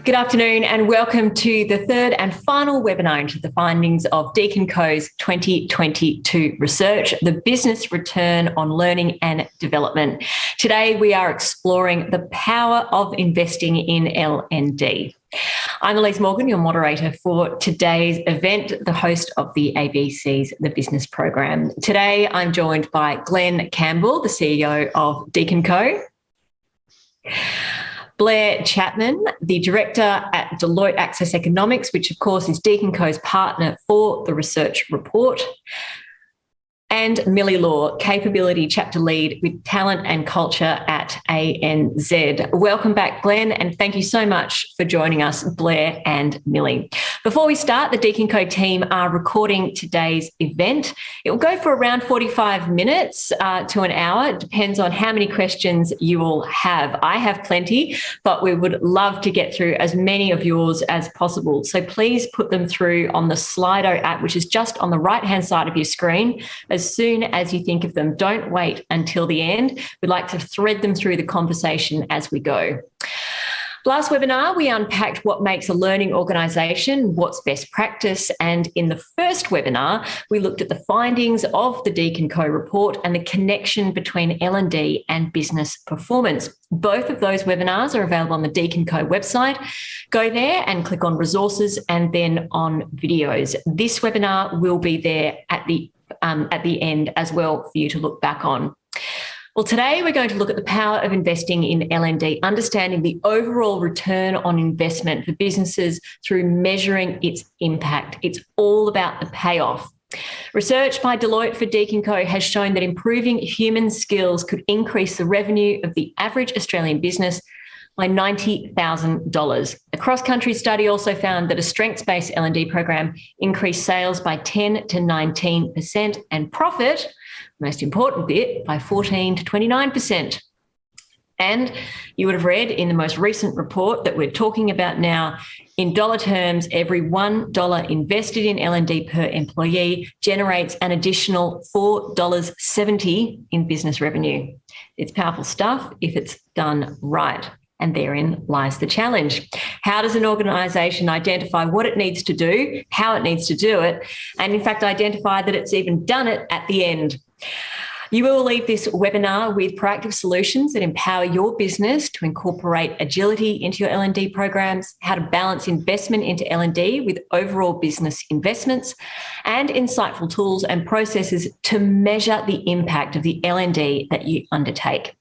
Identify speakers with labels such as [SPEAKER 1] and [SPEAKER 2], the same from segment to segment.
[SPEAKER 1] Good afternoon and welcome to the third and final webinar into the findings of DeakinCo's 2022 research, the business return on learning and development. Today we are exploring the power of investing in L&D. I'm Elysse Morgan, your moderator for today's event, the host of the ABC's The Business Program. Today I'm joined by Glenn Campbell, the CEO of DeakinCo. Blair Chapman, the director at Deloitte Access Economics, which of course is DeakinCo's partner for the research report. And Millie, capability chapter lead with talent and culture at ANZ. Welcome back, Glenn, and thank you so much for joining us, Blair and Millie. Before we start, the DeakinCo team are recording today's event. It will go for around 45 minutes to an hour. It depends on how many questions you all have. I have plenty, but we would love to get through as many of yours as possible. So please put them through on the Slido app, which is just on the right-hand side of your screen. As soon as you think of them, don't wait until the end. We'd like to thread them through the conversation as we go. Last webinar, we unpacked what makes a learning organisation, what's best practice, and in the first webinar, we looked at the findings of the DeakinCo report and the connection between L&D and business performance. Both of those webinars are available on the DeakinCo website. Go there and click on resources and then on videos. This webinar will be there at the end as well for you to look back on. Well, today we're going to look at the power of investing in L&D, understanding the overall return on investment for businesses through measuring its impact. It's all about the payoff. Research by Deloitte for DeakinCo has shown that improving human skills could increase the revenue of the average Australian business by $90,000. A cross-country study also found that a strengths-based L&D program increased sales by 10 to 19% and profit, most important bit, by 14 to 29%. And you would have read in the most recent report that we're talking about now, in dollar terms, every $1 invested in L&D per employee generates an additional $4.70 in business revenue. It's powerful stuff if it's done right. And therein lies the challenge. How does an organisation identify what it needs to do, how it needs to do it, and in fact identify that it's even done it at the end? You will leave this webinar with proactive solutions that empower your business to incorporate agility into your L&D programs, how to balance investment into L&D with overall business investments, and insightful tools and processes to measure the impact of the L&D that you undertake.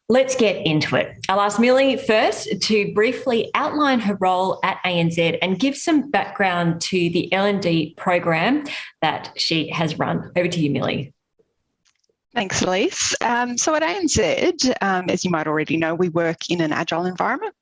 [SPEAKER 1] Let's get into it. I'll ask Millie first to briefly outline her role at ANZ and give some background to the L&D program that she has run. Over to you, Millie.
[SPEAKER 2] Thanks, Elysse. So at ANZ, as you might already know, we work in an agile environment.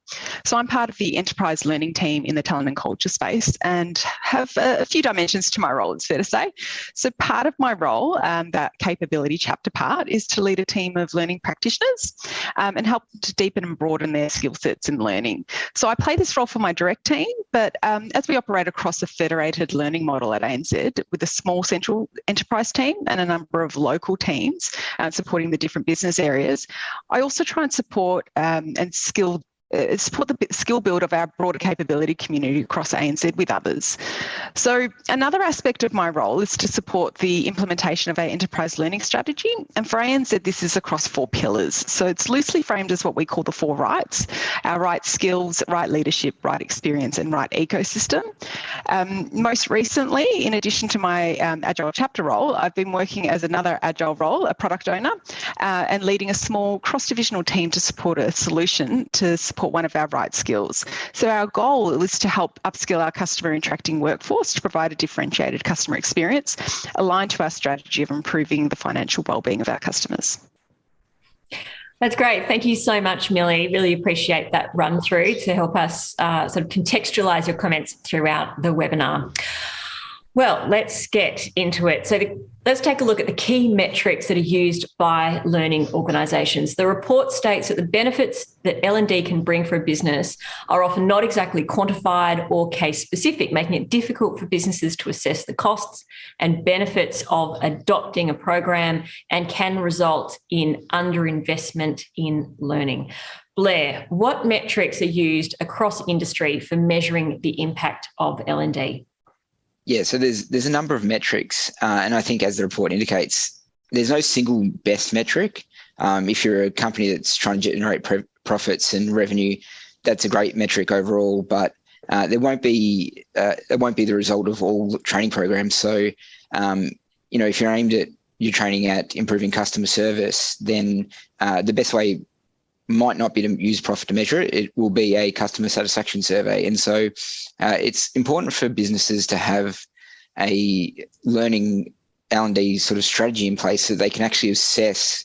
[SPEAKER 2] So I'm part of the enterprise learning team in the talent and culture space and have a few dimensions to my role, it's fair to say. So part of my role, that capability chapter part, is to lead a team of learning practitioners and help to deepen and broaden their skill sets in learning. So I play this role for my direct team, but as we operate across a federated learning model at ANZ with a small central enterprise team and a number of local teams supporting the different business areas, I also try and support the skill build of our broader capability community across ANZ with others. So another aspect of my role is to support the implementation of our enterprise learning strategy. And for ANZ, this is across 4 pillars. So it's loosely framed as what we call the 4 rights: our right skills, right leadership, right experience, and right ecosystem. Most recently, in addition to my Agile chapter role, I've been working as another Agile role, a product owner, and leading a small cross-divisional team to support a solution to support one of our right skills. So our goal is to help upskill our customer interacting workforce to provide a differentiated customer experience aligned to our strategy of improving the financial wellbeing of our customers.
[SPEAKER 1] That's great. Thank you so much, Millie. Really appreciate that run through to help us sort of contextualise your comments throughout the webinar. Well, let's get into it. So let's take a look at the key metrics that are used by learning organisations. The report states that the benefits that L&D can bring for a business are often not exactly quantified or case-specific, making it difficult for businesses to assess the costs and benefits of adopting a program, and can result in underinvestment in learning. Blair, what metrics are used across industry for measuring the impact of L&D?
[SPEAKER 3] Yeah, so there's a number of metrics, and I think, as the report indicates, there's no single best metric. If you're a company that's trying to generate profits and revenue, that's a great metric overall, but it won't be the result of all training programs. So, if you're training at improving customer service, then the best way might not be to use profit to measure it. It will be a customer satisfaction survey. And so it's important for businesses to have a learning L&D sort of strategy in place so they can actually assess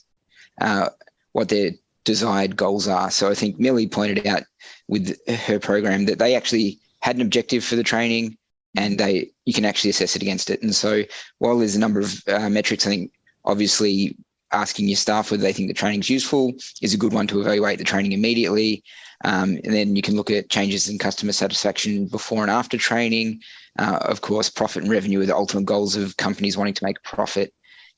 [SPEAKER 3] what their desired goals are. So I think Millie pointed out with her program that they actually had an objective for the training, and you can actually assess it against it. And so while there's a number of metrics, I think obviously asking your staff whether they think the training is useful is a good one to evaluate the training immediately. And then you can look at changes in customer satisfaction before and after training. Of course, profit and revenue are the ultimate goals of companies wanting to make profit.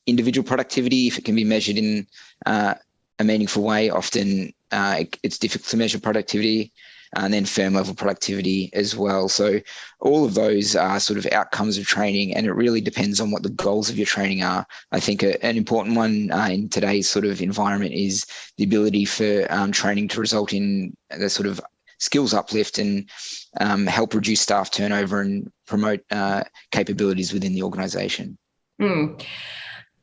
[SPEAKER 3] Individual productivity, if it can be measured in a meaningful way, often it's difficult to measure productivity. And then firm level productivity as well. So all of those are sort of outcomes of training, and it really depends on what the goals of your training are. I think an important one in today's sort of environment is the ability for training to result in the sort of skills uplift and help reduce staff turnover and promote capabilities within the organisation.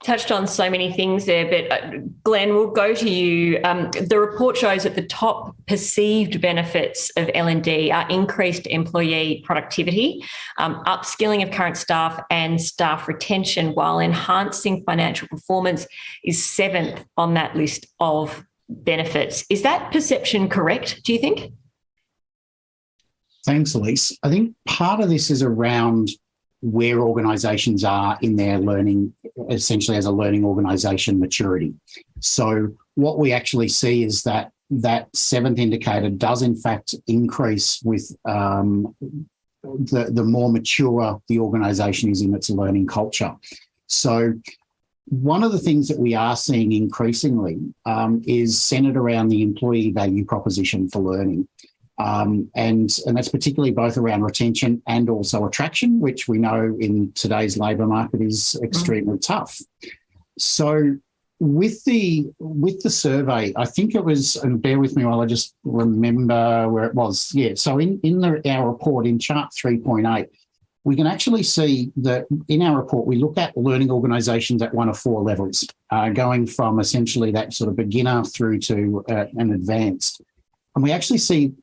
[SPEAKER 1] Touched on so many things there, but Glenn, we'll go to you. The report shows that the top perceived benefits of L&D are increased employee productivity, upskilling of current staff, and staff retention, while enhancing financial performance is 7th on that list of benefits. Is that perception correct, do you think?
[SPEAKER 4] Thanks, Elysse. I think part of this is around where organisations are in their learning, essentially as a learning organisation maturity. So what we actually see is that 7th indicator does in fact increase with the more mature the organisation is in its learning culture. So one of the things that we are seeing increasingly is centred around the employee value proposition for learning. And that's particularly both around retention and also attraction, which we know in today's labour market is extremely tough. So with the survey, I think it was, and bear with me while I just remember where it was. Yeah, so in our report in chart 3.8, we can actually see that in our report, we look at learning organisations at one of 4 levels, going from essentially that sort of beginner through to an advanced. And we actually see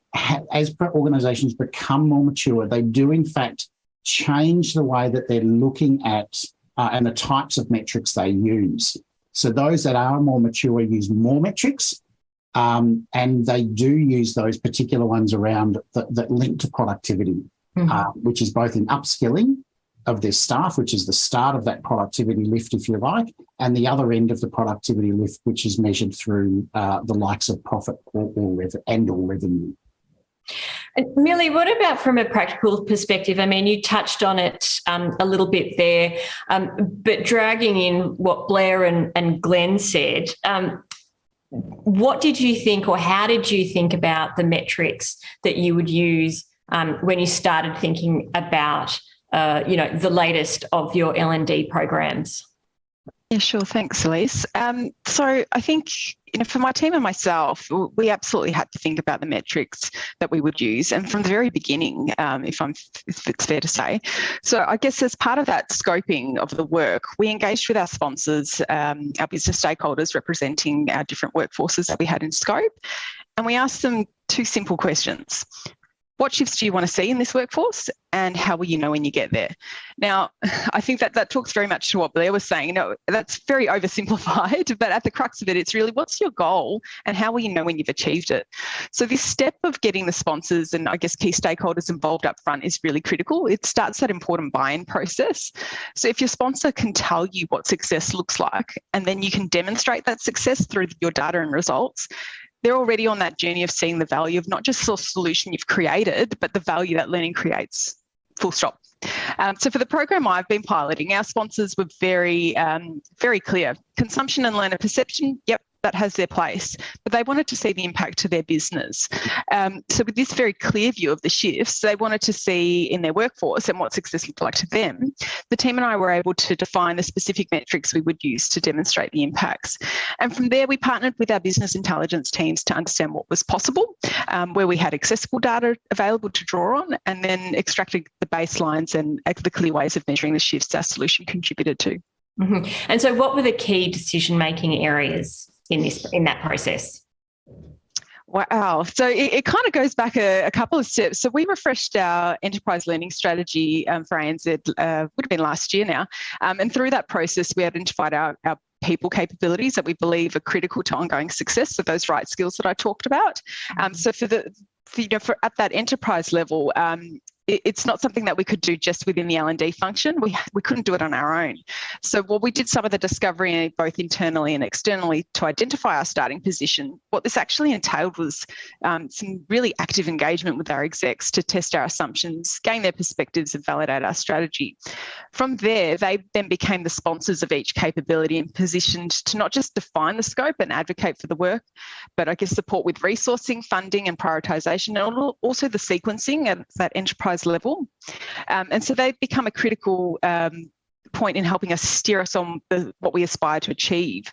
[SPEAKER 4] as organisations become more mature, they do in fact change the way that they're looking at and the types of metrics they use. So those that are more mature use more metrics, and they do use those particular ones around that link to productivity, which is both in upskilling of their staff, which is the start of that productivity lift, if you like, and the other end of the productivity lift, which is measured through the likes of profit or revenue.
[SPEAKER 1] And Millie, what about from a practical perspective? I mean, you touched on it a little bit there, but dragging in what Blair and Glenn said, what did you think, or how did you think about the metrics that you would use when you started thinking about the latest of your L&D programs?
[SPEAKER 2] Yeah, sure. Thanks, Elysse. So I think, for my team and myself, we absolutely had to think about the metrics that we would use, and from the very beginning, if it's fair to say. So I guess as part of that scoping of the work, we engaged with our sponsors, our business stakeholders representing our different workforces that we had in scope, and we asked them 2 simple questions. what shifts do you want to see in this workforce, and how will you know when you get there? Now, I think that talks very much to what Blair was saying. That's very oversimplified, but at the crux of it, it's really what's your goal and how will you know when you've achieved it? So this step of getting the sponsors and I guess key stakeholders involved up front is really critical. It starts that important buy-in process. So if your sponsor can tell you what success looks like, and then you can demonstrate that success through your data and results, they're already on that journey of seeing the value of not just the solution you've created, but the value that learning creates, full stop. So for the program I've been piloting, our sponsors were very clear. Consumption and learner perception, yep, that has their place, but they wanted to see the impact to their business. So with this very clear view of the shifts, they wanted to see in their workforce and what success looked like to them. The team and I were able to define the specific metrics we would use to demonstrate the impacts. And from there, we partnered with our business intelligence teams to understand what was possible, where we had accessible data available to draw on, and then extracted the baselines and the clear ways of measuring the shifts our solution contributed to.
[SPEAKER 1] Mm-hmm. And so what were the key decision-making areas in that process?
[SPEAKER 2] Wow. So it kind of goes back a couple of steps. So we refreshed our enterprise learning strategy for ANZ, would have been last year now. And through that process, we identified our people capabilities that we believe are critical to ongoing success, so those right skills that I talked about. So for at that enterprise level, it's not something that we could do just within the L&D function. We couldn't do it on our own. So while we did some of the discovery both internally and externally to identify our starting position, what this actually entailed was some really active engagement with our execs to test our assumptions, gain their perspectives and validate our strategy. From there, they then became the sponsors of each capability and positioned to not just define the scope and advocate for the work, but I guess support with resourcing, funding and prioritisation, and also the sequencing at that enterprise level. And so they've become a critical point in helping us steer us on what we aspire to achieve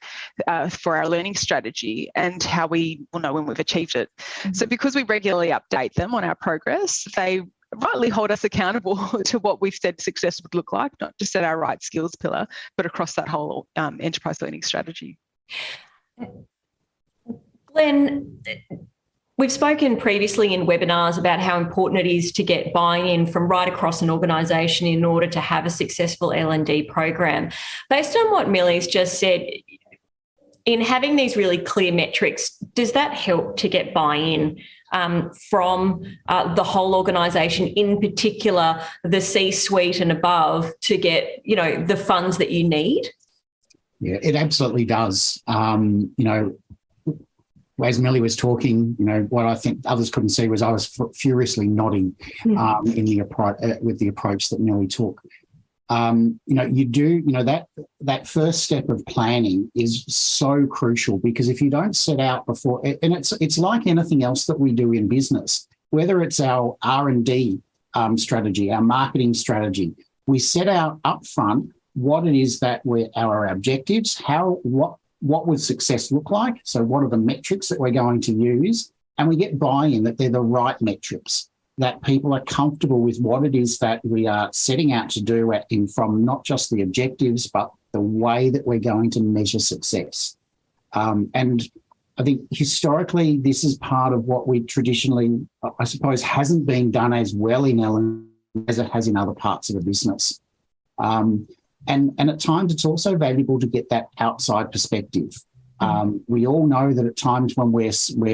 [SPEAKER 2] for our learning strategy and how we will know when we've achieved it. Mm-hmm. So because we regularly update them on our progress, they rightly hold us accountable to what we've said success would look like, not just at our right skills pillar, but across that whole enterprise learning strategy.
[SPEAKER 1] Glenn, we've spoken previously in webinars about how important it is to get buy-in from right across an organisation in order to have a successful L&D program. Based on what Millie's just said, in having these really clear metrics, does that help to get buy-in from the whole organisation, in particular the C-suite and above, to get the funds that you need?
[SPEAKER 4] Yeah, it absolutely does. As Millie was talking, what I think others couldn't see was I was furiously nodding with the approach that Millie took. That first step of planning is so crucial, because if you don't set out before, and it's like anything else that we do in business, whether it's our R&D strategy, our marketing strategy, we set out upfront what it is that our objectives, what would success look like? So what are the metrics that we're going to use? And we get buy-in that they're the right metrics, that people are comfortable with what it is that we are setting out to do from not just the objectives, but the way that we're going to measure success. And I think historically, this is part of what we traditionally, I suppose, hasn't been done as well in Ellen as it has in other parts of the business. And at times, it's also valuable to get that outside perspective. We all know that at times when we're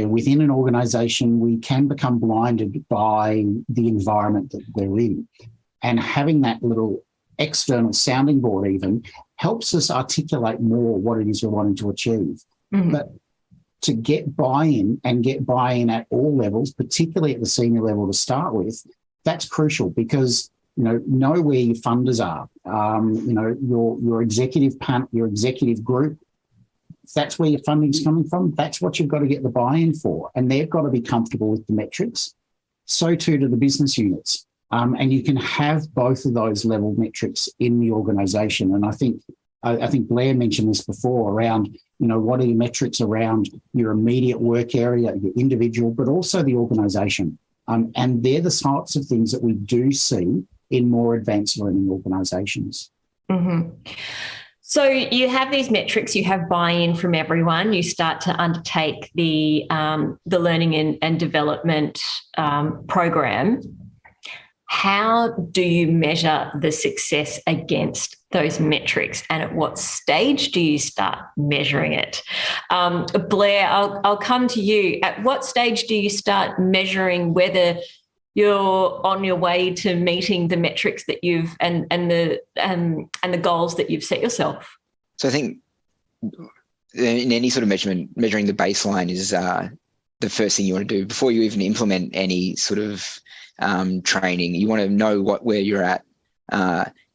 [SPEAKER 4] within an organisation, we can become blinded by the environment that we're in. And having that little external sounding board even helps us articulate more what it is we're wanting to achieve. Mm-hmm. But to get buy-in at all levels, particularly at the senior level to start with, that's crucial, because know where your funders are. Your executive panel, your executive group, if that's where your funding's coming from, that's what you've got to get the buy-in for. And they've got to be comfortable with the metrics. So too do the business units. And you can have both of those level metrics in the organisation. And I think Blair mentioned this before around, what are your metrics around your immediate work area, your individual, but also the organisation. And they're the sorts of things that we do see in more advanced learning organisations.
[SPEAKER 1] Mm-hmm. So you have these metrics, you have buy-in from everyone, you start to undertake the learning and development program. How do you measure the success against those metrics, and at what stage do you start measuring it? Blair, I'll come to you. At what stage do you start measuring whether you're on your way to meeting the metrics that you've and the goals that you've set yourself?
[SPEAKER 3] So I think in any sort of measurement, measuring the baseline is the first thing you want to do before you even implement any sort of training. You want to know where you're at,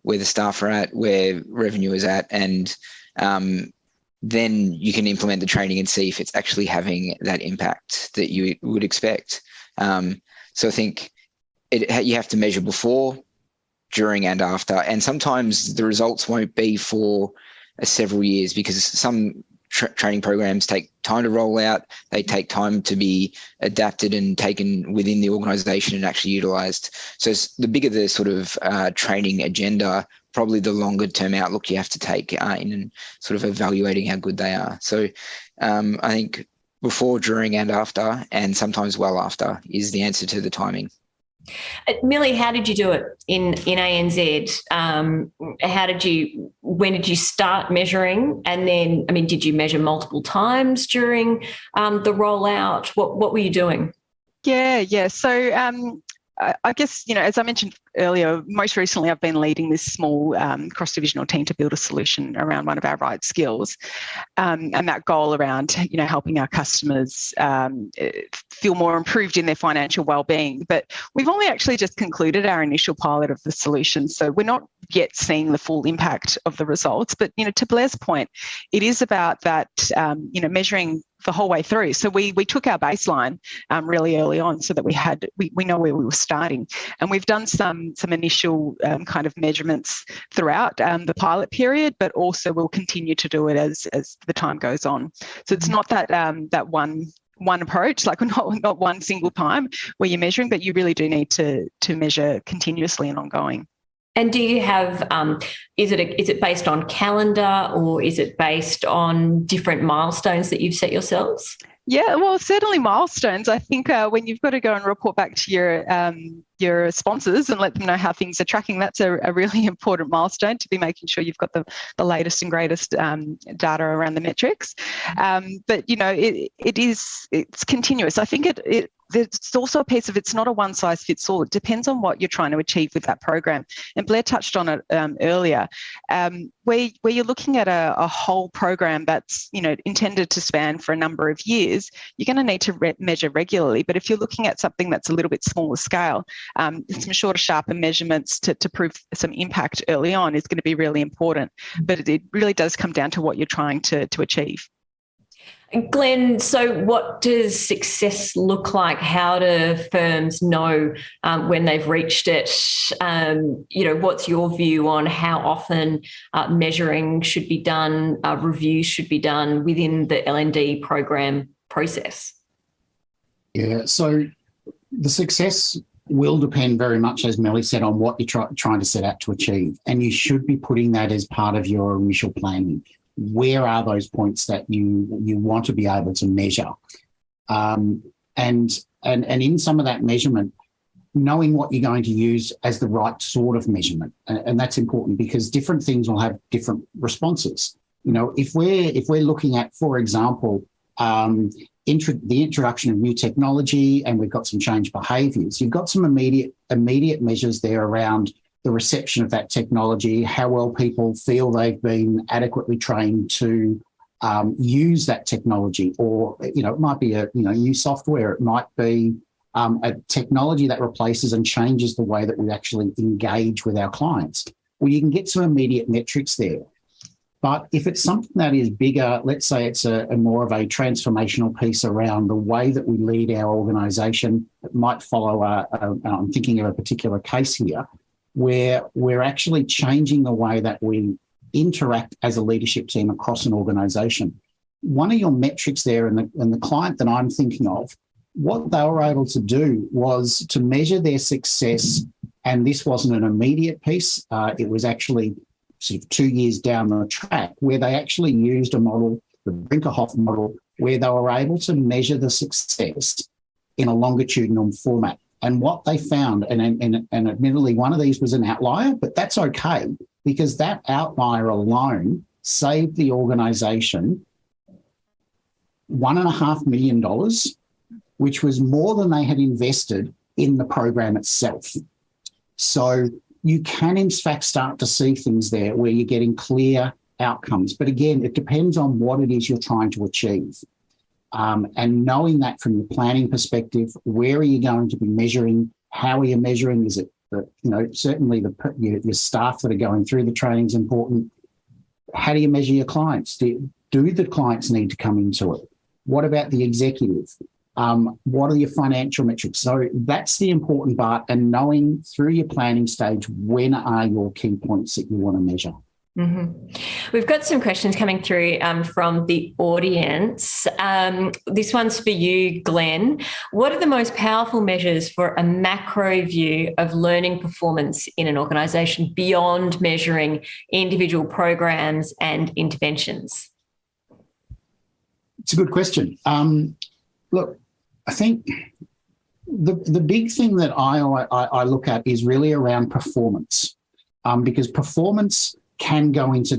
[SPEAKER 3] where the staff are at, where revenue is at, and then you can implement the training and see if it's actually having that impact that you would expect. So I think you have to measure before, during, and after. And sometimes the results won't be for several years because some training programs take time to roll out. They take time to be adapted and taken within the organisation and actually utilised. So the bigger the sort of training agenda, probably the longer term outlook you have to take in sort of evaluating how good they are. So I think before, during, and after, and sometimes well after, is the answer to the timing.
[SPEAKER 1] Millie, how did you do it in ANZ? When did you start measuring? And then, did you measure multiple times during the rollout? What were you doing?
[SPEAKER 2] Yeah. So I guess, as I mentioned earlier, most recently I've been leading this small cross-divisional team to build a solution around one of our right skills, and that goal around, helping our customers feel more improved in their financial well-being. But we've only actually just concluded our initial pilot of the solution, so we're not yet seeing the full impact of the results. But, to Blair's point, it is about that, measuring the whole way through. So we took our baseline really early on so that we know where we were starting, and we've done some initial kind of measurements throughout the pilot period, but also we'll continue to do it as the time goes on. So it's not that one approach, like not one single time where you're measuring, but you really do need to measure continuously and ongoing.
[SPEAKER 1] And do you have, is it based on calendar, or is it based on different milestones that you've set yourselves?
[SPEAKER 2] Yeah, well, certainly milestones. I think when you've got to go and report back to your sponsors and let them know how things are tracking, that's a really important milestone, to be making sure you've got the latest and greatest data around the metrics. But, it's continuous. I think there's also a piece of it's not a one size fits all. It depends on what you're trying to achieve with that program. And Blair touched on it earlier, where you're looking at a whole program that's intended to span for a number of years. You're going to need to measure regularly. But if you're looking at something that's a little bit smaller scale, some shorter, sharper measurements to prove some impact early on is going to be really important. But it really does come down to what you're trying to achieve.
[SPEAKER 1] Glenn, so what does success look like? How do firms know when they've reached it? What's your view on how often measuring should be done, reviews should be done within the L&D program process?
[SPEAKER 4] Yeah, so the success will depend very much, as Millie said, on what you're trying to set out to achieve. And you should be putting that as part of your initial planning. Where are those points that you want to be able to measure? And in some of that measurement, knowing what you're going to use as the right sort of measurement. And that's important because different things will have different responses. If we're looking at, for example, the introduction of new technology, and we've got some change behaviours, you've got some immediate measures there around the reception of that technology, how well people feel they've been adequately trained to use that technology, or it might be a new software, it might be a technology that replaces and changes the way that we actually engage with our clients. Well, you can get some immediate metrics there. But if it's something that is bigger, let's say it's a more of a transformational piece around the way that we lead our organisation, it might follow I'm thinking of a particular case here, where we're actually changing the way that we interact as a leadership team across an organisation. One of your metrics there, and the client that I'm thinking of, what they were able to do was to measure their success, and this wasn't an immediate piece. It was actually sort of 2 years down the track, where they actually used a model, the Brinkerhoff model, where they were able to measure the success in a longitudinal format. And what they found, and admittedly, one of these was an outlier, but that's okay, because that outlier alone saved the organisation $1.5 million, which was more than they had invested in the program itself. So you can, in fact, start to see things there where you're getting clear outcomes. But again, it depends on what it is you're trying to achieve. And knowing that from the planning perspective, where are you going to be measuring? How are you measuring? Is it, certainly your staff that are going through the training is important. How do you measure your clients? Do the clients need to come into it? What about the executive? What are your financial metrics? So that's the important part, and knowing through your planning stage, when are your key points that you want to measure.
[SPEAKER 1] Mm-hmm. We've got some questions coming through from the audience. This one's for you, Glenn. What are the most powerful measures for a macro view of learning performance in an organisation beyond measuring individual programs and interventions?
[SPEAKER 4] It's a good question. Look, I think the big thing that I look at is really around performance, because performance can go into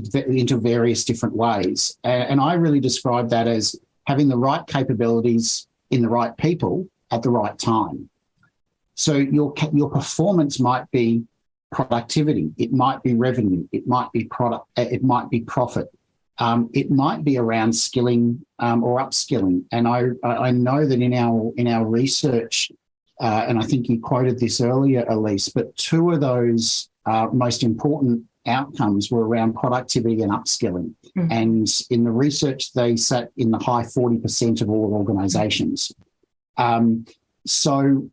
[SPEAKER 4] various different ways. And I really describe that as having the right capabilities in the right people at the right time. So your performance might be productivity, it might be revenue, it might be product, it might be profit. It might be around skilling or upskilling. And I know that in our research, and I think you quoted this earlier, Elysse, but two of those most important outcomes were around productivity and upskilling. Mm-hmm. And in the research, they sat in the high 40% of all organisations. So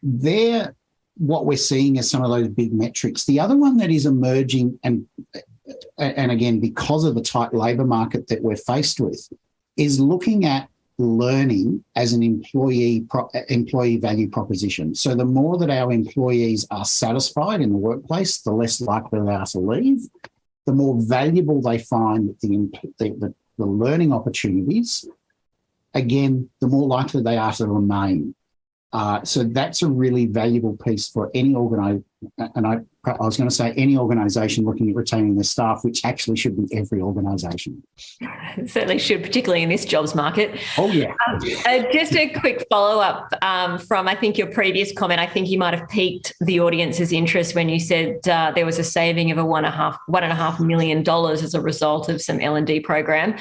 [SPEAKER 4] there, what we're seeing is some of those big metrics. The other one that is emerging, and again, because of the tight labour market that we're faced with, is looking at learning as an employee value proposition. So the more that our employees are satisfied in the workplace, the less likely they are to leave, the more valuable they find the learning opportunities, again, the more likely they are to remain. So that's a really valuable piece for any organisation, and I was going to say any organisation looking at retaining their staff, which actually should be every organisation.
[SPEAKER 1] It certainly should, particularly in this jobs market.
[SPEAKER 4] Oh, yeah.
[SPEAKER 1] Just a quick follow-up from, I think, your previous comment. I think you might have piqued the audience's interest when you said there was a saving of $1.5 million as a result of some L&D program.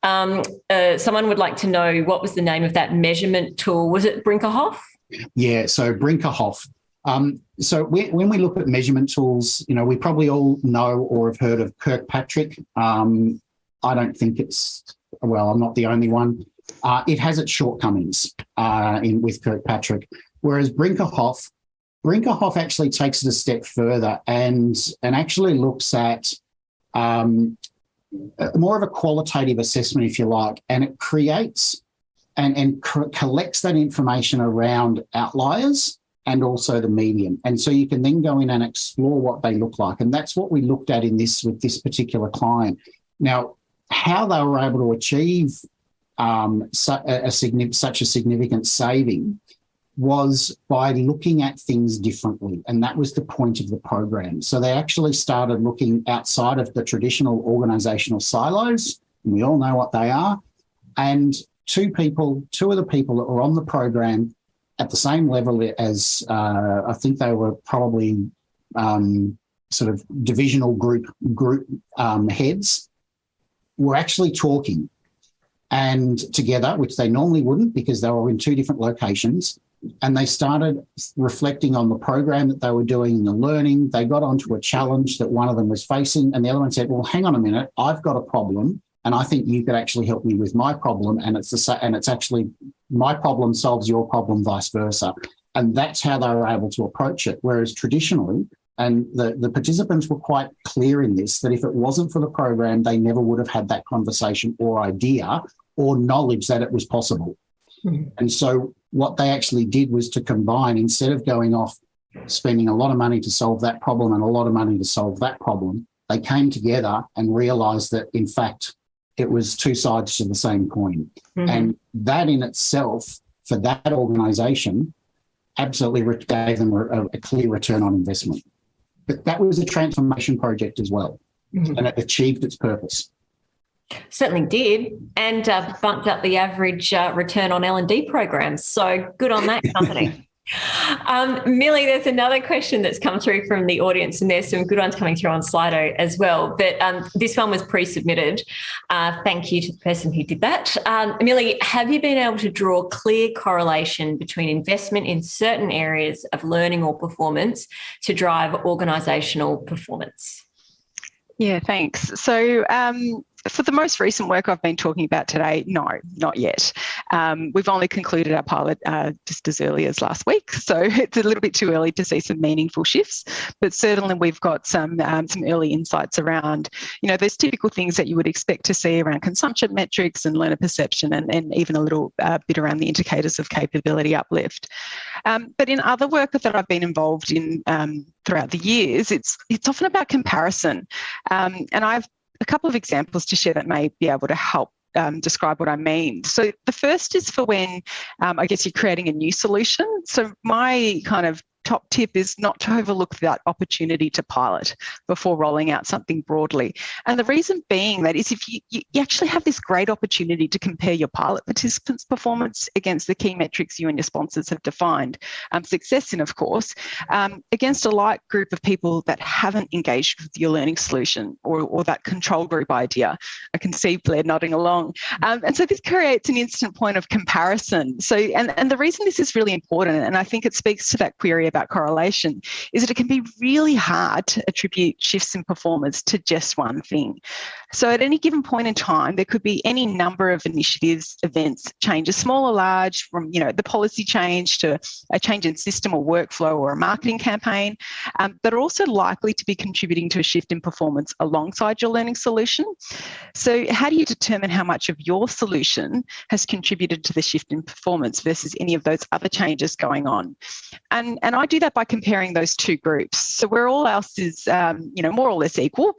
[SPEAKER 1] Someone would like to know, what was the name of that measurement tool? Was it Brinkerhoff? Yeah,
[SPEAKER 4] so Brinkerhoff. So when we look at measurement tools, we probably all know or have heard of Kirkpatrick. I don't think I'm not the only one. It has its shortcomings with Kirkpatrick, whereas Brinkerhoff actually takes it a step further and actually looks at more of a qualitative assessment, if you like, and it creates and collects that information around outliers and also the median. And so you can then go in and explore what they look like. And that's what we looked at with this particular client. Now, how they were able to achieve such a significant saving was by looking at things differently. And that was the point of the program. So they actually started looking outside of the traditional organisational silos, and we all know what they are. And two of the people that were on the program at the same level as I think they were probably sort of divisional group heads, were actually talking and together, which they normally wouldn't because they were in two different locations. And they started reflecting on the program that they were doing and the learning. They got onto a challenge that one of them was facing, and the other one said, well, hang on a minute, I've got a problem and I think you could actually help me with my problem. And it's actually my problem solves your problem, vice versa. And that's how they were able to approach it. Whereas traditionally, and the participants were quite clear in this, that if it wasn't for the program, they never would have had that conversation or idea or knowledge that it was possible. Mm-hmm. And so what they actually did was to combine, instead of going off spending a lot of money to solve that problem and a lot of money to solve that problem, they came together and realised that, in fact, it was two sides to the same coin.
[SPEAKER 1] Mm-hmm.
[SPEAKER 4] And that in itself, for that organisation, absolutely gave them a clear return on investment. But that was a transformation project as well,
[SPEAKER 1] Mm-hmm.
[SPEAKER 4] and it achieved its purpose.
[SPEAKER 1] Certainly did, and bumped up the average return on L&D programs. So good on that company. Millie, there's another question that's come through from the audience, and there's some good ones coming through on Slido as well. But this one was pre-submitted. Thank you to the person who did that. Millie, have you been able to draw a clear correlation between investment in certain areas of learning or performance to drive organisational performance?
[SPEAKER 2] Yeah, thanks. So for the most recent work I've been talking about today, no, not yet. We've only concluded our pilot just as early as last week, so it's a little bit too early to see some meaningful shifts. But certainly we've got some early insights around, those typical things that you would expect to see around consumption metrics and learner perception, and even a little bit around the indicators of capability uplift. But in other work that I've been involved in throughout the years, it's often about comparison, and I've a couple of examples to share that may be able to help describe what I mean. So the first is for when I guess you're creating a new solution. So my kind of top tip is not to overlook that opportunity to pilot before rolling out something broadly. And the reason being that is if you actually have this great opportunity to compare your pilot participants' performance against the key metrics you and your sponsors have defined, success in, of course, against a like group of people that haven't engaged with your learning solution or that control group idea. I can see Blair nodding along. And so this creates an instant point of comparison. So, and the reason this is really important, and I think it speaks to that query about correlation, is that it can be really hard to attribute shifts in performance to just one thing. So at any given point in time, there could be any number of initiatives, events, changes, small or large, from the policy change to a change in system or workflow or a marketing campaign, that are also likely to be contributing to a shift in performance alongside your learning solution. So how do you determine how much of your solution has contributed to the shift in performance versus any of those other changes going on? And I do that by comparing those two groups. So where all else is, more or less equal,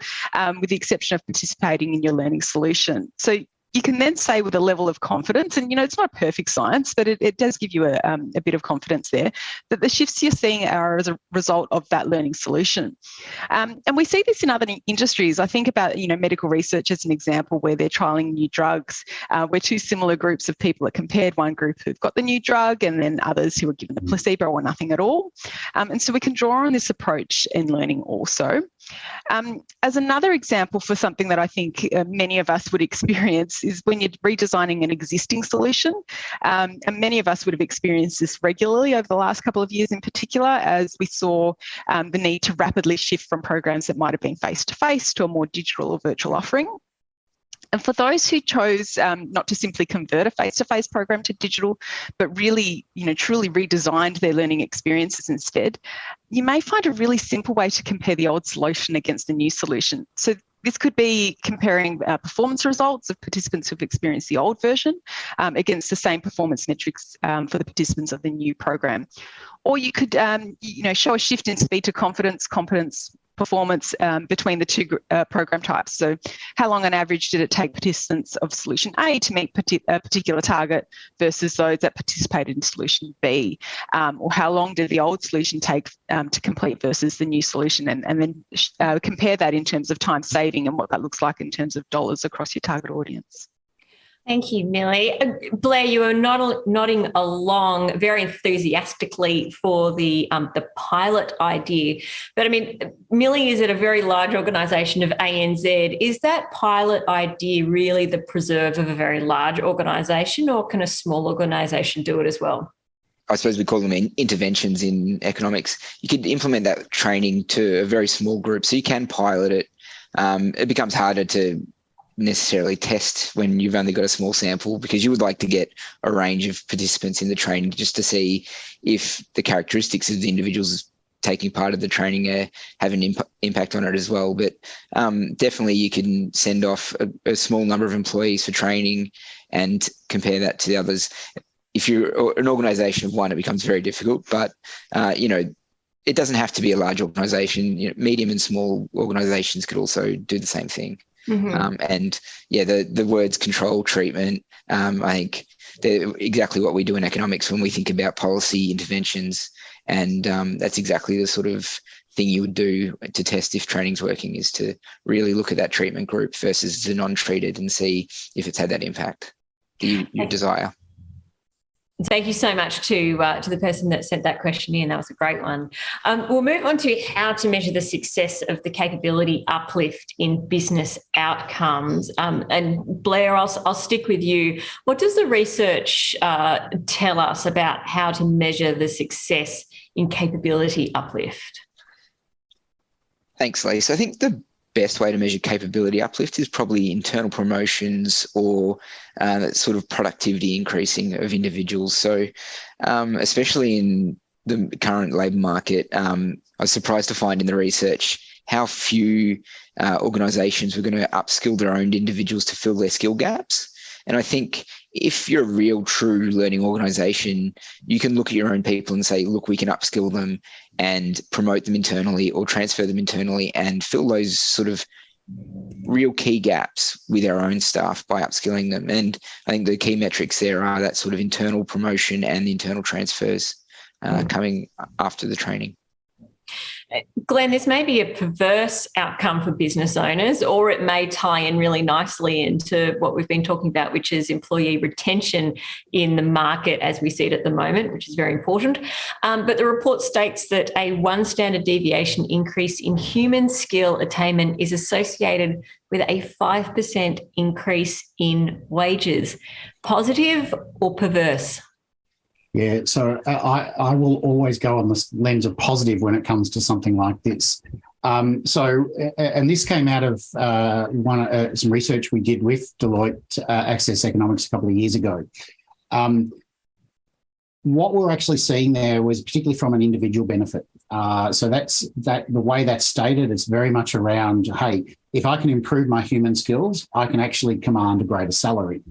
[SPEAKER 2] with the exception of participating in your learning solution. So you can then say with a level of confidence, and it's not perfect science, but it does give you a bit of confidence there, that the shifts you're seeing are as a result of that learning solution. And we see this in other industries. I think about medical research as an example, where they're trialling new drugs, where two similar groups of people are compared, one group who've got the new drug and then others who are given the placebo or nothing at all. And so we can draw on this approach in learning also. As another example for something that I think many of us would experience is when you're redesigning an existing solution. And many of us would have experienced this regularly over the last couple of years in particular, as we saw the need to rapidly shift from programs that might have been face-to-face to a more digital or virtual offering. And for those who chose not to simply convert a face-to-face program to digital, but really, truly redesigned their learning experiences instead, you may find a really simple way to compare the old solution against the new solution. So this could be comparing performance results of participants who've experienced the old version against the same performance metrics for the participants of the new program. Or you could, show a shift in speed to confidence, competence, performance between the two program types. So how long on average did it take participants of solution A to meet a particular target versus those that participated in solution B? Or how long did the old solution take to complete versus the new solution? And then compare that in terms of time saving and what that looks like in terms of dollars across your target audience.
[SPEAKER 1] Thank you, Millie. Blair, you were nodding along very enthusiastically for the pilot idea. But I mean, Millie is at a very large organisation of ANZ. Is that pilot idea really the preserve of a very large organisation, or can a small organisation do it as well?
[SPEAKER 3] I suppose we call them interventions in economics. You could implement that training to a very small group, so you can pilot it. It becomes harder to necessarily test when you've only got a small sample, because you would like to get a range of participants in the training just to see if the characteristics of the individuals taking part of the training have an impact on it as well. But definitely you can send off a small number of employees for training and compare that to the others. If you're an organisation of one, it becomes very difficult, but it doesn't have to be a large organisation. Medium and small organisations could also do the same thing. And yeah, the words control, treatment, I think they're exactly what we do in economics when we think about policy interventions. And that's exactly the sort of thing you would do to test if training's working, is to really look at that treatment group versus the non-treated and see if it's had that impact that you desire.
[SPEAKER 1] Thank you so much to the person that sent that question in. That was a great one. We'll move on to how to measure the success of the capability uplift in business outcomes. And Blair, I'll stick with you. What does the research tell us about how to measure the success in capability uplift?
[SPEAKER 3] Thanks, Elysse. I think the best way to measure capability uplift is probably internal promotions or that sort of productivity increasing of individuals. So especially in the current labour market, I was surprised to find in the research how few organisations were going to upskill their own individuals to fill their skill gaps. And I think if you're a real, true learning organisation, you can look at your own people and say, look, we can upskill them and promote them internally or transfer them internally and fill those sort of real key gaps with our own staff by upskilling them. And I think the key metrics there are that sort of internal promotion and the internal transfers coming after the training.
[SPEAKER 1] Glenn, this may be a perverse outcome for business owners, or it may tie in really nicely into what we've been talking about, which is employee retention in the market as we see it at the moment, which is very important. But the report states that a 1 standard deviation increase in human skill attainment is associated with a 5% increase in wages. Positive or perverse?
[SPEAKER 4] Yeah, so I will always go on the lens of positive when it comes to something like this. And this came out of some research we did with Deloitte Access Economics a couple of years ago. What we're actually seeing there was particularly from an individual benefit. So that's the way that's stated. It's very much around, hey, if I can improve my human skills, I can actually command a greater salary.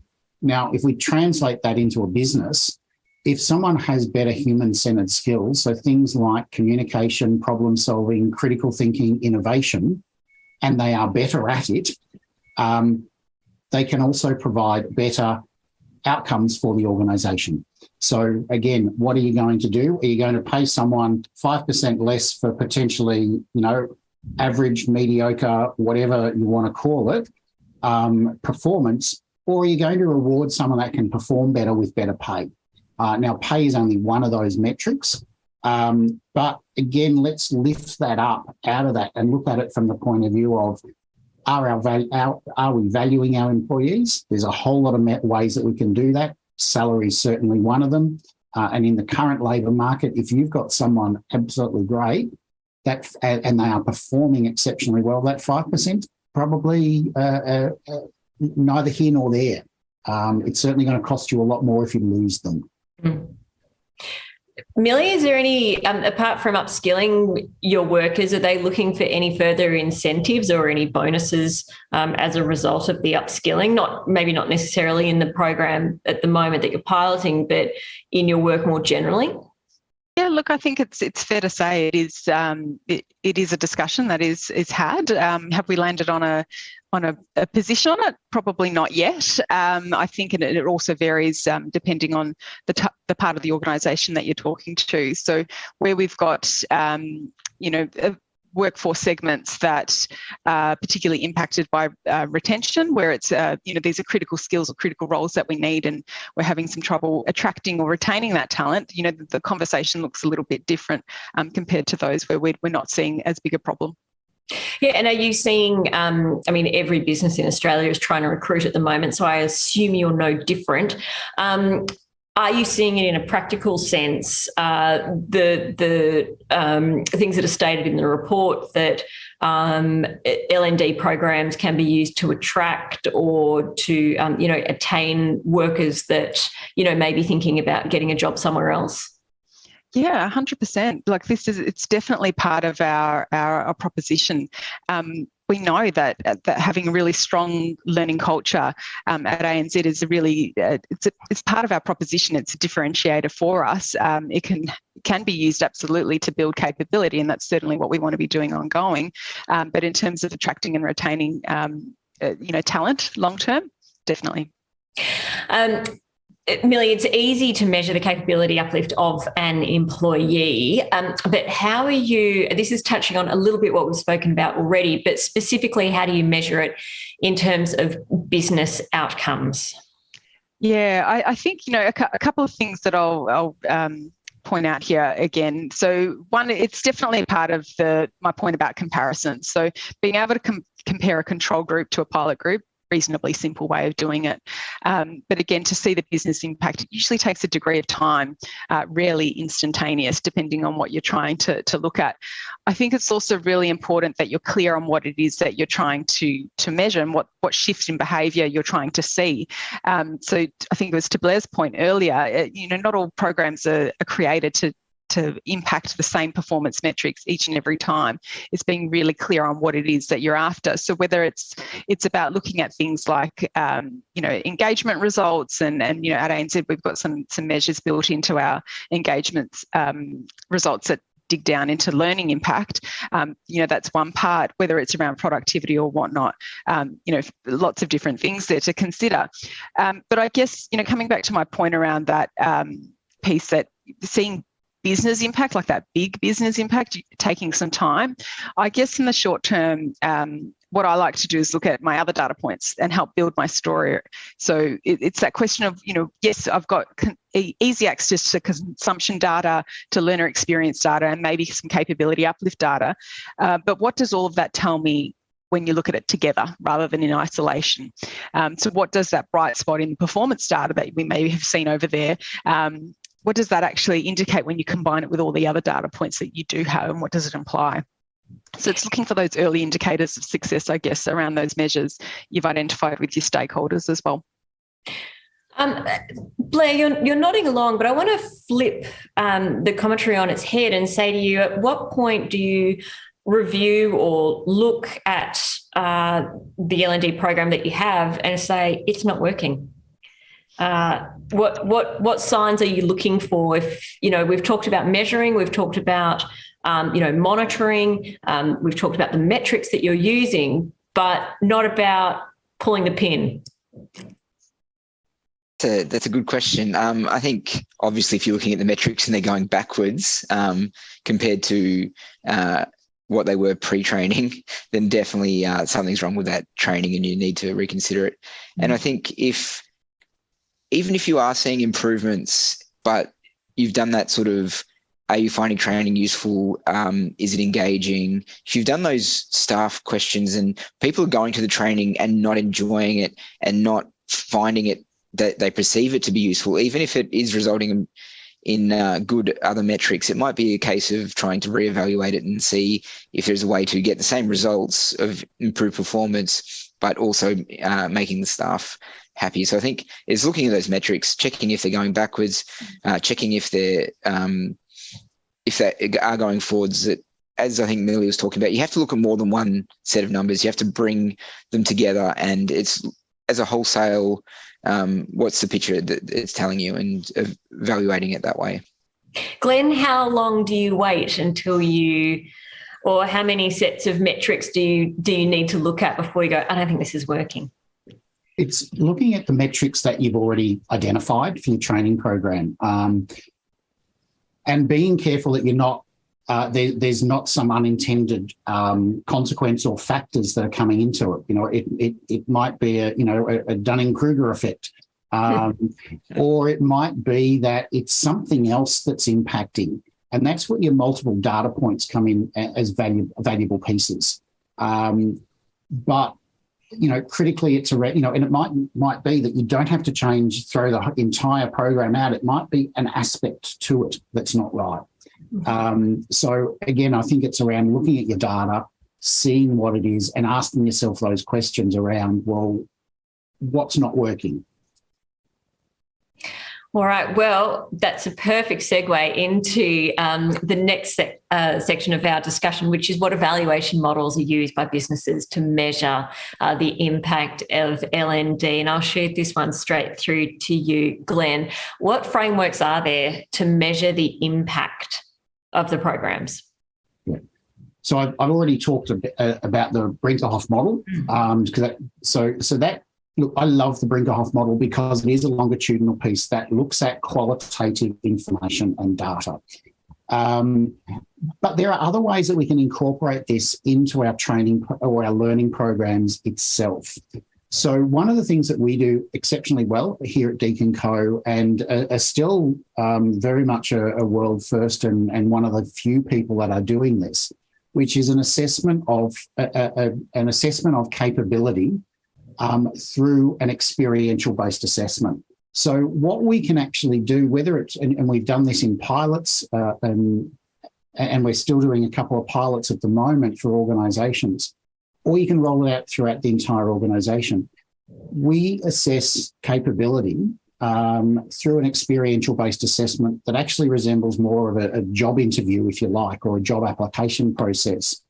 [SPEAKER 4] Now, if we translate that into a business, if someone has better human-centered skills, so things like communication, problem solving, critical thinking, innovation, and they are better at it, they can also provide better outcomes for the organisation. So again, what are you going to do? Are you going to pay someone 5% less for potentially, average, mediocre, whatever you want to call it, performance, or are you going to reward someone that can perform better with better pay? Now, pay is only one of those metrics. But again, let's lift that up out of that and look at it from the point of view of, are we valuing our employees? There's a whole lot of ways that we can do that. Salary is certainly one of them. And in the current labour market, if you've got someone absolutely great and they are performing exceptionally well, that 5% probably neither here nor there. It's certainly going to cost you a lot more if you lose them.
[SPEAKER 1] Millie, is there any, apart from upskilling your workers, are they looking for any further incentives or any bonuses as a result of the upskilling? Maybe not necessarily in the program at the moment that you're piloting, but in your work more generally?
[SPEAKER 2] Yeah, look, I think it's fair to say it is a discussion that is had. Have we landed on a position on it? Probably not yet. I think it also varies depending on the part of the organisation that you're talking to. So where we've got workforce segments that are particularly impacted by retention, where it's, these are critical skills or critical roles that we need, and we're having some trouble attracting or retaining that talent, the conversation looks a little bit different compared to those where we're not seeing as big a problem.
[SPEAKER 1] Yeah, and are you seeing, every business in Australia is trying to recruit at the moment, so I assume you're no different. Are you seeing it in a practical sense, the things that are stated in the report that L&D programs can be used to attract or to, attain workers that, may be thinking about getting a job somewhere else?
[SPEAKER 2] Yeah, 100%. Like it's definitely part of our proposition. we know that having a really strong learning culture at ANZ is a really it's part of our proposition. It's a differentiator for us. It can be used absolutely to build capability, and that's certainly what we want to be doing ongoing. But in terms of attracting and retaining, talent long term, definitely.
[SPEAKER 1] Millie, it's easy to measure the capability uplift of an employee, but how are you, this is touching on a little bit what we've spoken about already, but specifically, how do you measure it in terms of business outcomes?
[SPEAKER 2] Yeah, I think, a couple of things that I'll point out here again. So one, it's definitely a part of my point about comparison. So being able to compare a control group to a pilot group, reasonably simple way of doing it. But again, to see the business impact, it usually takes a degree of time, rarely instantaneous, depending on what you're trying to look at. I think it's also really important that you're clear on what it is that you're trying to measure and what shift in behaviour you're trying to see. So I think it was to Blair's point earlier, not all programs are created to impact the same performance metrics each and every time. It's being really clear on what it is that you're after. So whether it's about looking at things like engagement results, and at ANZ we've got some measures built into our engagement results that dig down into learning impact. That's one part. Whether it's around productivity or whatnot, lots of different things there to consider. But I guess coming back to my point around that piece, that seeing business impact, like that big business impact, taking some time. I guess in the short term, what I like to do is look at my other data points and help build my story. So it's that question of, yes, I've got easy access to consumption data, to learner experience data, and maybe some capability uplift data. But what does all of that tell me when you look at it together rather than in isolation? So what does that bright spot in performance data that we maybe have seen over there, what does that actually indicate when you combine it with all the other data points that you do have, and what does it imply? So it's looking for those early indicators of success, I guess, around those measures you've identified with your stakeholders as well.
[SPEAKER 1] Blair, you're nodding along, but I want to flip the commentary on its head and say to you, at what point do you review or look at the L&D program that you have and say, it's not working? What signs are you looking for? If we've talked about measuring, we've talked about monitoring, we've talked about the metrics that you're using, but not about pulling the pin.
[SPEAKER 3] That's a good question. I think obviously if you're looking at the metrics and they're going backwards compared to what they were pre-training, then definitely something's wrong with that training and you need to reconsider it. Mm-hmm. And I think even if you are seeing improvements, but you've done that sort of, are you finding training useful? Is it engaging? If you've done those staff questions and people are going to the training and not enjoying it and not finding it, that they perceive it to be useful, even if it is resulting in good other metrics, it might be a case of trying to reevaluate it and see if there's a way to get the same results of improved performance, but also making the staff happy. So I think it's looking at those metrics, checking if they're going backwards, checking if they are going forwards. That, as I think Millie was talking about, you have to look at more than one set of numbers. You have to bring them together, and it's as a wholesale. What's the picture that it's telling you, and evaluating it that way.
[SPEAKER 1] Glenn, how long do you wait until or how many sets of metrics do you need to look at before you go, I don't think this is working?
[SPEAKER 4] It's looking at the metrics that you've already identified for your training program, and being careful that you're not there's not some unintended consequence or factors that are coming into it. It might be a Dunning-Kruger effect, or it might be that it's something else that's impacting, and that's where your multiple data points come in as valuable pieces. But critically, it's and it might be that you don't have to throw the entire program out. It might be an aspect to it that's not right. So again, I think it's around looking at your data, seeing what it is, and asking yourself those questions around, well, what's not working?
[SPEAKER 1] All right. Well, that's a perfect segue into the next section of our discussion, which is what evaluation models are used by businesses to measure the impact of LND. And I'll shoot this one straight through to you, Glenn. What frameworks are there to measure the impact of the programs?
[SPEAKER 4] Yeah. So I've already talked a bit, about the Brinkerhoff model. Look, I love the Brinkerhoff model because it is a longitudinal piece that looks at qualitative information and data. But there are other ways that we can incorporate this into our training or our learning programs itself. So one of the things that we do exceptionally well here at DeakinCo and are still very much a world first and one of the few people that are doing this, which is an assessment of capability through an experiential-based assessment. So what we can actually do, whether it's, and we've done this in pilots, and we're still doing a couple of pilots at the moment for organisations, or you can roll it out throughout the entire organisation. We assess capability through an experiential-based assessment that actually resembles more of a job interview, if you like, or a job application process,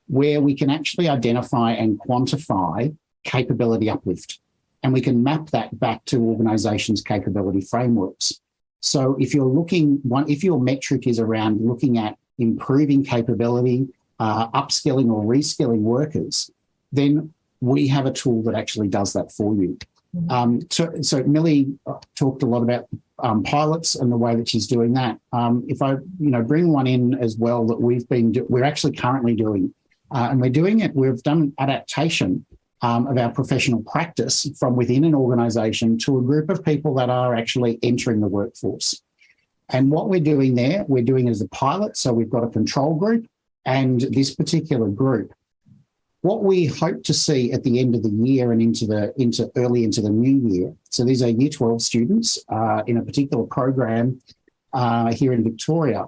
[SPEAKER 4] where we can actually identify and quantify capability uplift. And we can map that back to organisations' capability frameworks. So if your metric is around looking at improving capability, upskilling or reskilling workers, then we have a tool that actually does that for you. So Millie talked a lot about pilots and the way that she's doing that. If I bring one in as well that we're actually currently doing, and we're doing it, we've done adaptation of our professional practice from within an organisation to a group of people that are actually entering the workforce. And what we're doing there, we're doing as a pilot. So we've got a control group and this particular group. What we hope to see at the end of the year and early into the new year. So these are Year 12 students in a particular program here in Victoria.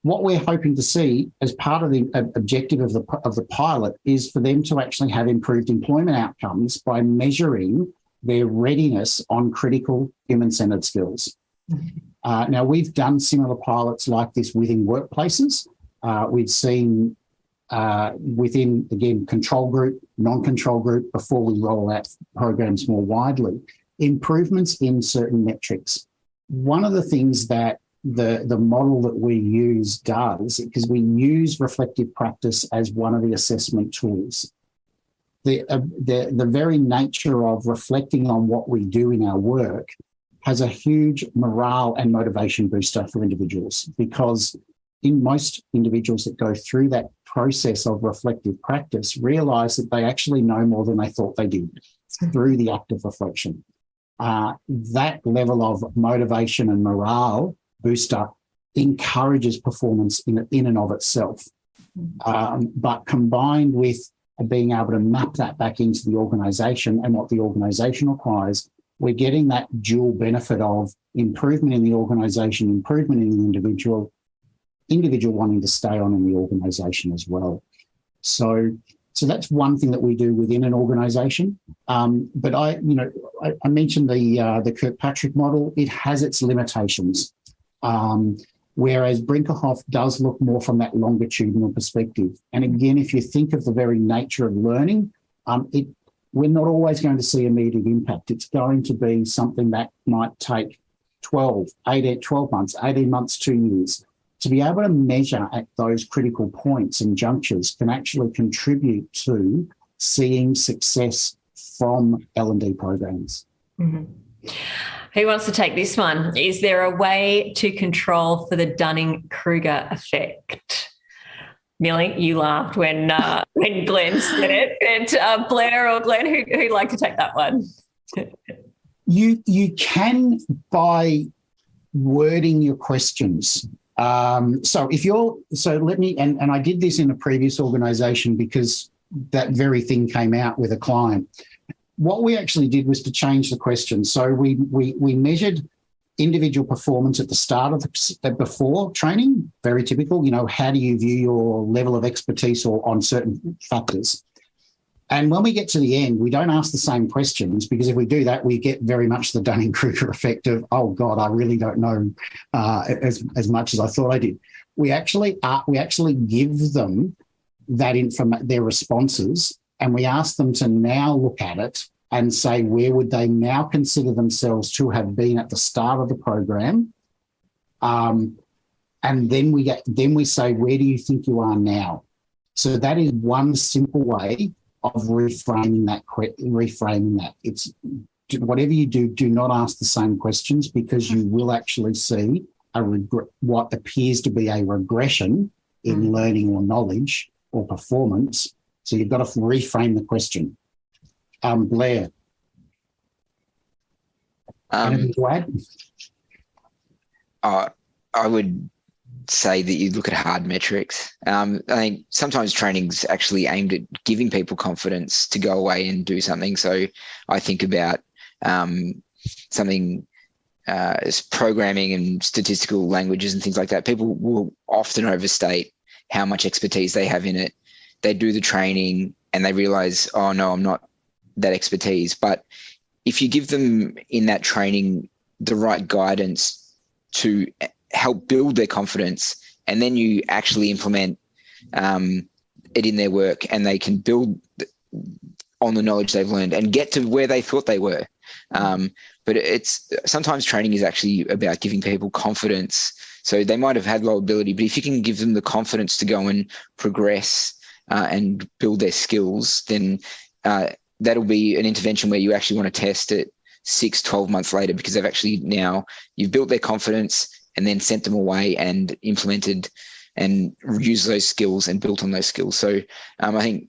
[SPEAKER 4] What we're hoping to see as part of the objective of the pilot is for them to actually have improved employment outcomes by measuring their readiness on critical human-centred skills. Now, we've done similar pilots like this within workplaces. We've seen within, again, control group, non-control group, before we roll out programs more widely, improvements in certain metrics. One of the things that the model that we use does, because we use reflective practice as one of the assessment tools. The very nature of reflecting on what we do in our work has a huge morale and motivation booster for individuals, because in most individuals that go through that process of reflective practice realise that they actually know more than they thought they did through the act of reflection. That level of motivation and morale booster encourages performance in and of itself. But combined with being able to map that back into the organisation and what the organisation requires, we're getting that dual benefit of improvement in the organisation, improvement in the individual wanting to stay on in the organisation as well. So that's one thing that we do within an organisation. But I mentioned the Kirkpatrick model. It has its limitations. Whereas Brinkerhoff does look more from that longitudinal perspective. And again, if you think of the very nature of learning, we're not always going to see immediate impact. It's going to be something that might take 12 months, 18 months, 2 years. To be able to measure at those critical points and junctures can actually contribute to seeing success from L&D programs.
[SPEAKER 1] Mm-hmm. Who wants to take this one? Is there a way to control for the Dunning-Kruger effect? Millie, you laughed when Glenn said it. And Blair or Glenn, who'd like to take that one?
[SPEAKER 4] You can by wording your questions. So let me, and I did this in a previous organisation because that very thing came out with a client. What we actually did was to change the question. So we measured individual performance at the start of before training, very typical, how do you view your level of expertise or on certain factors. And when we get to the end, we don't ask the same questions, because if we do that, we get very much the Dunning-Kruger effect of, oh God, I really don't know as much as I thought I did. We actually give them their responses, and we ask them to now look at it and say, where would they now consider themselves to have been at the start of the program? And then we say, where do you think you are now? So that is one simple way of reframing that. It's whatever you do, do not ask the same questions, because you will actually see what appears to be a regression in learning or knowledge or performance. So you've got to reframe the question. Blair, anything to add?
[SPEAKER 3] I would say that you look at hard metrics. I think sometimes training's actually aimed at giving people confidence to go away and do something. So I think about something as programming and statistical languages and things like that. People will often overstate how much expertise they have in it. They do the training and they realize, oh no, I'm not that expertise. But if you give them in that training the right guidance to help build their confidence, and then you actually implement it in their work, and they can build on the knowledge they've learned and get to where they thought they were. But it's sometimes training is actually about giving people confidence. So they might have had low ability, but if you can give them the confidence to go and progress and build their skills, then that'll be an intervention where you actually want to test it 6-12 months later, because they've actually you've built their confidence and then sent them away and implemented and used those skills and built on those skills. So I think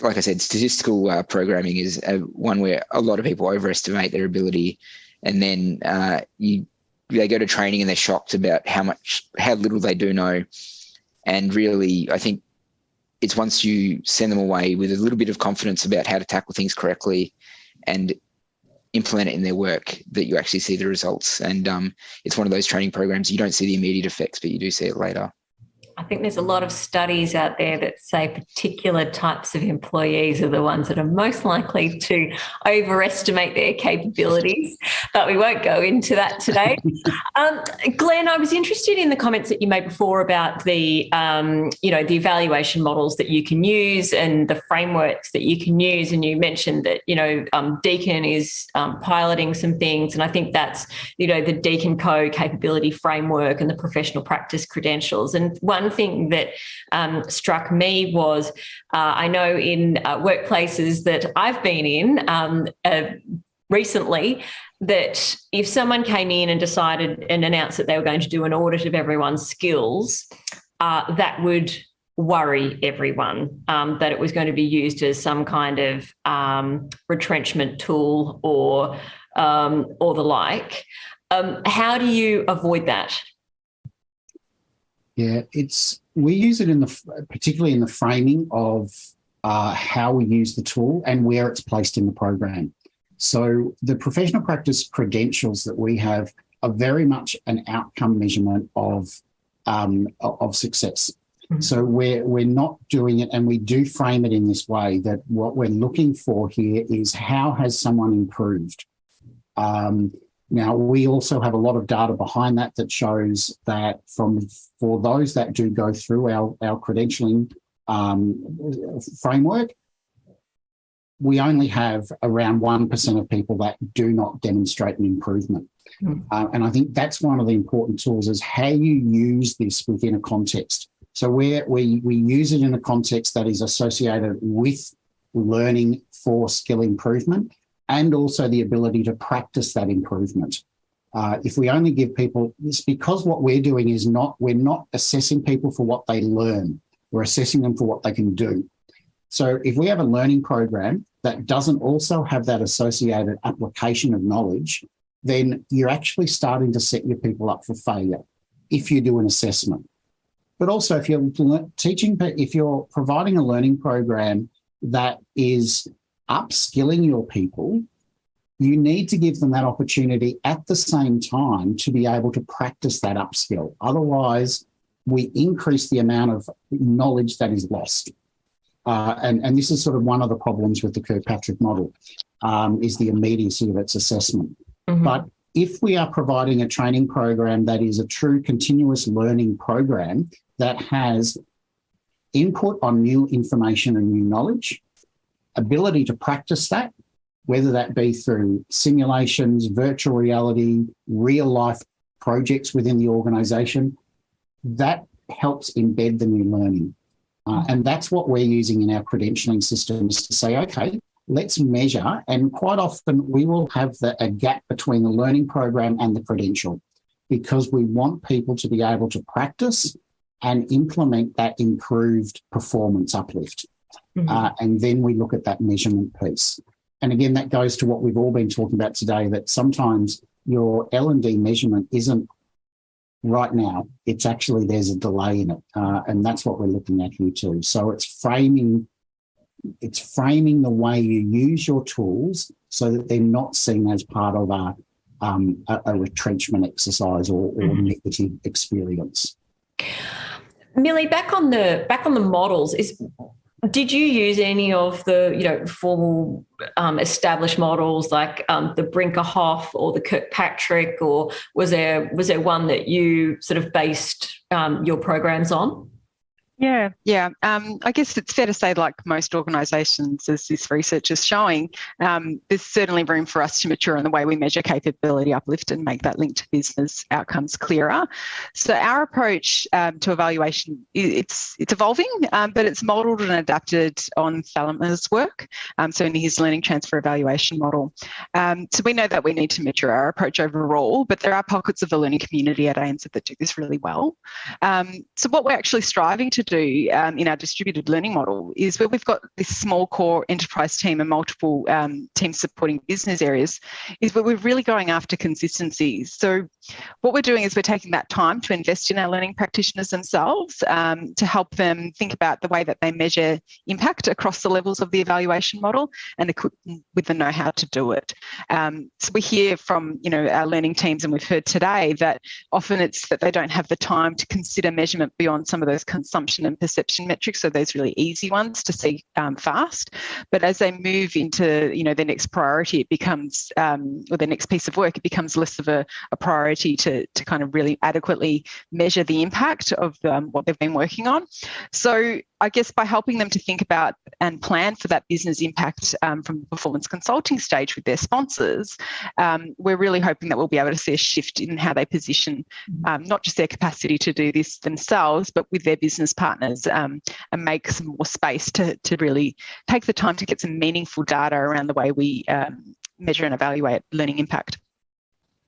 [SPEAKER 3] like I said, statistical programming is one where a lot of people overestimate their ability, and then they go to training and they're shocked about how little they do know. And really, I think it's once you send them away with a little bit of confidence about how to tackle things correctly and implement it in their work that you actually see the results. And it's one of those training programs, you don't see the immediate effects, but you do see it later.
[SPEAKER 1] I think there's a lot of studies out there that say particular types of employees are the ones that are most likely to overestimate their capabilities, but we won't go into that today. Glenn, I was interested in the comments that you made before about the evaluation models that you can use and the frameworks that you can use. And you mentioned that, Deakin is piloting some things. And I think that's, the DeakinCo capability framework and the professional practice credentials. And one thing that struck me was I know in workplaces that I've been in recently, that if someone came in and decided and announced that they were going to do an audit of everyone's skills, that would worry everyone, that it was going to be used as some kind of retrenchment tool or the like. How do you avoid that?
[SPEAKER 4] Yeah, we use it particularly in the framing of how we use the tool and where it's placed in the program. So the professional practice credentials that we have are very much an outcome measurement of success. Mm-hmm. So we're not doing it, and we do frame it in this way, that what we're looking for here is how has someone improved. Now, we also have a lot of data behind that shows that for those that do go through our credentialing framework, we only have around 1% of people that do not demonstrate an improvement. Mm. And I think that's one of the important tools, is how you use this within a context. So we use it in a context that is associated with learning for skill improvement, and also the ability to practice that improvement. If we only give people this, because what we're doing is we're not assessing people for what they learn, we're assessing them for what they can do. So if we have a learning program that doesn't also have that associated application of knowledge, then you're actually starting to set your people up for failure if you do an assessment. But also if you're providing a learning program that is upskilling your people, you need to give them that opportunity at the same time to be able to practice that upskill. Otherwise, we increase the amount of knowledge that is lost. And this is sort of one of the problems with the Kirkpatrick model, is the immediacy of its assessment.
[SPEAKER 1] Mm-hmm.
[SPEAKER 4] But if we are providing a training program that is a true continuous learning program that has input on new information and new knowledge, ability to practice that, whether that be through simulations, virtual reality, real life projects within the organisation, that helps embed the new learning. And that's what we're using in our credentialing systems to say, okay, let's measure. And quite often we will have a gap between the learning program and the credential, because we want people to be able to practice and implement that improved performance uplift.
[SPEAKER 1] Mm-hmm.
[SPEAKER 4] And then we look at that measurement piece. And again, that goes to what we've all been talking about today, that sometimes your L&D measurement isn't right now. It's actually, there's a delay in it. And that's what we're looking at here too. So it's framing the way you use your tools so that they're not seen as part of a retrenchment exercise or negative experience.
[SPEAKER 1] Millie, back on the models, did you use any of the formal established models like the Brinkerhoff or the Kirkpatrick, or was there one that you sort of based your programs on?
[SPEAKER 2] Yeah. I guess it's fair to say, like most organisations, as this research is showing, there's certainly room for us to mature in the way we measure capability uplift and make that link to business outcomes clearer. So our approach to evaluation, it's evolving, but it's modelled and adapted on Thalama's work, so in his learning transfer evaluation model. So we know that we need to mature our approach overall, but there are pockets of the learning community at ANZ that do this really well. So what we're actually striving to do in our distributed learning model is where we've got this small core enterprise team and multiple teams supporting business areas, is where we're really going after consistencies. So what we're doing is we're taking that time to invest in our learning practitioners themselves, to help them think about the way that they measure impact across the levels of the evaluation model and equip them with the know-how to do it. So we hear from our learning teams, and we've heard today that often it's that they don't have the time to consider measurement beyond some of those consumption and perception metrics, so those really easy ones to see fast. But as they move into their next priority, it becomes or their next piece of work, it becomes less of a priority to kind of really adequately measure the impact of what they've been working on. So I guess by helping them to think about and plan for that business impact from the performance consulting stage with their sponsors, we're really hoping that we'll be able to see a shift in how they position not just their capacity to do this themselves, but with their business partners, and make some more space to really take the time to get some meaningful data around the way we measure and evaluate learning impact.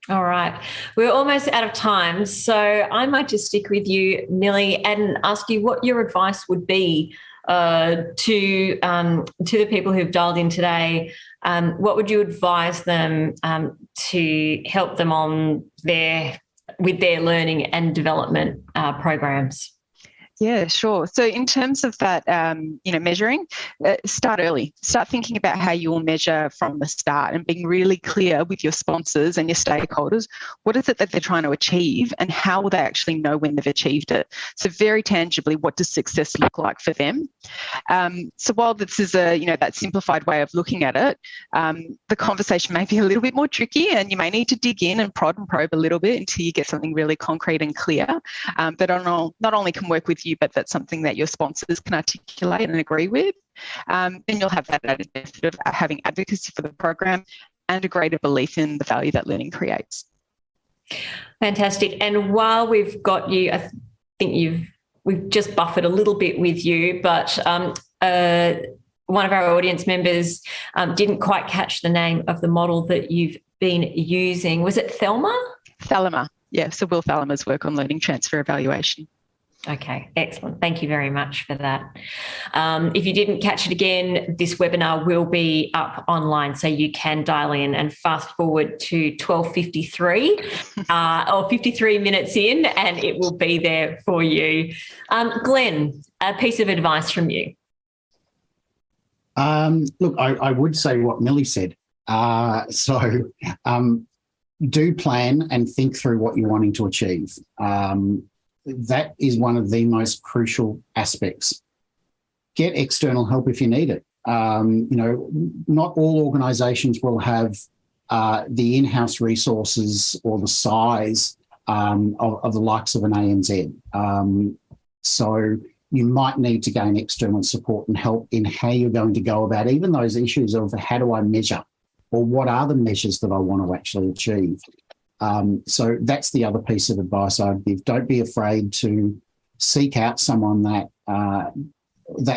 [SPEAKER 1] All right. We're almost out of time, so I might just stick with you, Millie, and ask you what your advice would be to the people who've dialed in today. What would you advise them to help them on with their learning and development programs?
[SPEAKER 2] Yeah, sure. So in terms of that, measuring, start early. Start thinking about how you will measure from the start and being really clear with your sponsors and your stakeholders. What is it that they're trying to achieve, and how will they actually know when they've achieved it? So very tangibly, what does success look like for them? So while this is that simplified way of looking at it, the conversation may be a little bit more tricky, and you may need to dig in and prod and probe a little bit until you get something really concrete and clear. That not only can work with you, but that's something that your sponsors can articulate and agree with. Then you'll have that added benefit of having advocacy for the program and a greater belief in the value that learning creates.
[SPEAKER 1] Fantastic. And while we've got you, I think we've just buffered a little bit with you, but one of our audience members didn't quite catch the name of the model that you've been using. Was it Thelma?
[SPEAKER 2] Thalama. Yeah, so Will Thalama's work on learning transfer evaluation.
[SPEAKER 1] Okay, excellent. Thank you very much for that. If you didn't catch it again, this webinar will be up online, so you can dial in and fast forward to 12:53 or 53 minutes in, and it will be there for you. Glenn, a piece of advice from you.
[SPEAKER 4] Look, I would say what Millie said. Do plan and think through what you're wanting to achieve. That is one of the most crucial aspects. get external help if you need it. Not all organisations will have the in-house resources or the size of the likes of an ANZ. So you might need to gain external support and help in how you're going to go about even those issues of how do I measure, or what are the measures that I want to actually achieve. So that's the other piece of advice I'd give. Don't be afraid to seek out someone that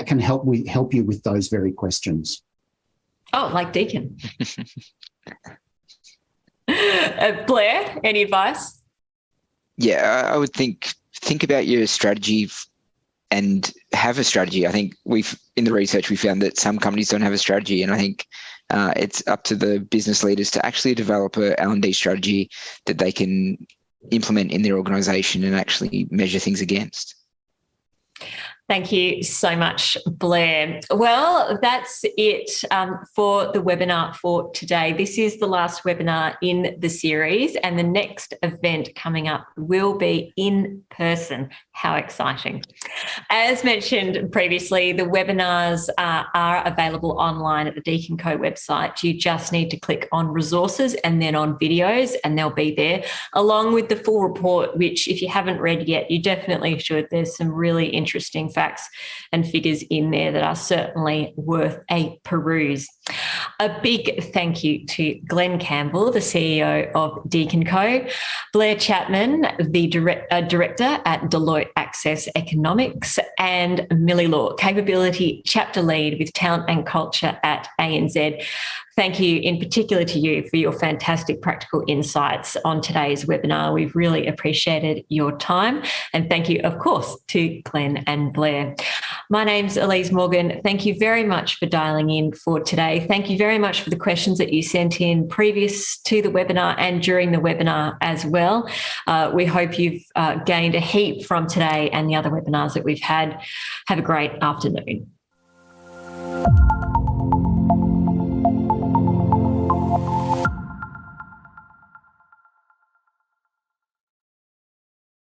[SPEAKER 4] can help you with those very questions.
[SPEAKER 1] Oh, like Deakin. Blair, any advice?
[SPEAKER 3] Yeah, I would think about your strategy and have a strategy. I think in the research, we found that some companies don't have a strategy, and I think it's up to the business leaders to actually develop a L&D strategy that they can implement in their organisation and actually measure things against.
[SPEAKER 1] Thank you so much, Blair. Well, that's it for the webinar for today. This is the last webinar in the series, and the next event coming up will be in person. How exciting. As mentioned previously, the webinars are available online at the DeakinCo website. You just need to click on resources and then on videos, and they'll be there, along with the full report, which if you haven't read yet, you definitely should. There's some really interesting facts and figures in there that are certainly worth a peruse. A big thank you to Glenn Campbell, the CEO of DeakinCo, Blair Chapman, the director at Deloitte Access Economics, and Millie Law, Capability Chapter Lead with Talent and Culture at ANZ. Thank you in particular to you for your fantastic practical insights on today's webinar. We've really appreciated your time. And thank you, of course, to Glenn and Blair. My name's Elysse Morgan. Thank you very much for dialing in for today. Thank you very much for the questions that you sent in previous to the webinar and during the webinar as well. We hope you've gained a heap from today and the other webinars that we've had. Have a great afternoon.